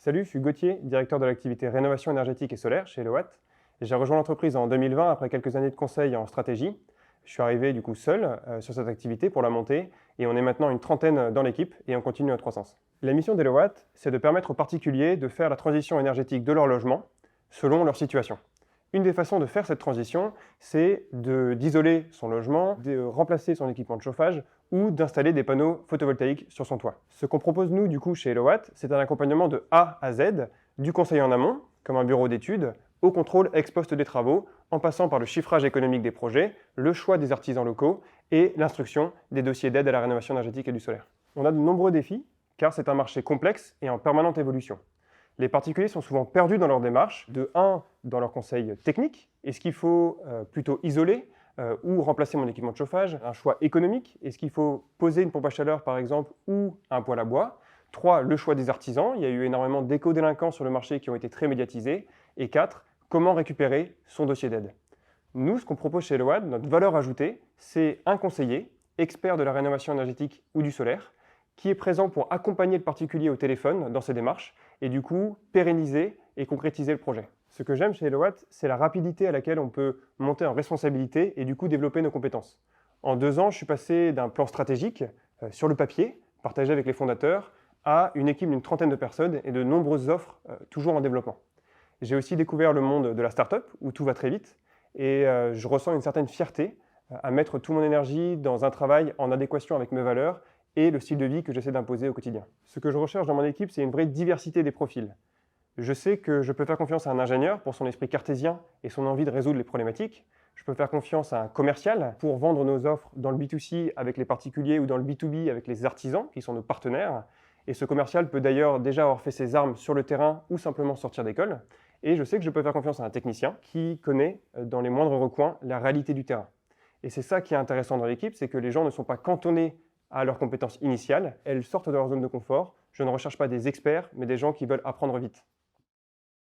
Salut, je suis Gauthier, directeur de l'activité rénovation énergétique et solaire chez Elowatt. J'ai rejoint l'entreprise en 2020 après quelques années de conseil en stratégie. Je suis arrivé du coup seul sur cette activité pour la monter et on est maintenant une trentaine dans l'équipe et on continue notre croissance. La mission d'Elowatt, c'est de permettre aux particuliers de faire la transition énergétique de leur logement selon leur situation. Une des façons de faire cette transition, c'est d'isoler son logement, de remplacer son équipement de chauffage ou d'installer des panneaux photovoltaïques sur son toit. Ce qu'on propose nous du coup chez Elowatt, c'est un accompagnement de A à Z, du conseil en amont, comme un bureau d'études, au contrôle ex post des travaux, en passant par le chiffrage économique des projets, le choix des artisans locaux et l'instruction des dossiers d'aide à la rénovation énergétique et du solaire. On a de nombreux défis, car c'est un marché complexe et en permanente évolution. Les particuliers sont souvent perdus dans leur démarche, dans leur conseil technique. Est-ce qu'il faut plutôt isoler ou remplacer mon équipement de chauffage? Un choix économique. Est-ce qu'il faut poser une pompe à chaleur, par exemple, ou un poêle à bois? 3, le choix des artisans. Il y a eu énormément d'éco-délinquants sur le marché qui ont été très médiatisés. Et 4, comment récupérer son dossier d'aide? Nous, ce qu'on propose chez Elowatt, notre valeur ajoutée, c'est un conseiller, expert de la rénovation énergétique ou du solaire, qui est présent pour accompagner le particulier au téléphone dans ses démarches et du coup pérenniser et concrétiser le projet. Ce que j'aime chez Elowatt, c'est la rapidité à laquelle on peut monter en responsabilité et du coup développer nos compétences. En 2 ans, je suis passé d'un plan stratégique sur le papier, partagé avec les fondateurs, à une équipe d'une trentaine de personnes et de nombreuses offres toujours en développement. J'ai aussi découvert le monde de la start-up où tout va très vite et je ressens une certaine fierté à mettre toute mon énergie dans un travail en adéquation avec mes valeurs et le style de vie que j'essaie d'imposer au quotidien. Ce que je recherche dans mon équipe, c'est une vraie diversité des profils. Je sais que je peux faire confiance à un ingénieur pour son esprit cartésien et son envie de résoudre les problématiques. Je peux faire confiance à un commercial pour vendre nos offres dans le B2C avec les particuliers ou dans le B2B avec les artisans qui sont nos partenaires. Et ce commercial peut d'ailleurs déjà avoir fait ses armes sur le terrain ou simplement sortir d'école. Et je sais que je peux faire confiance à un technicien qui connaît dans les moindres recoins la réalité du terrain. Et c'est ça qui est intéressant dans l'équipe, c'est que les gens ne sont pas cantonnés à leurs compétences initiales, elles sortent de leur zone de confort. Je ne recherche pas des experts, mais des gens qui veulent apprendre vite.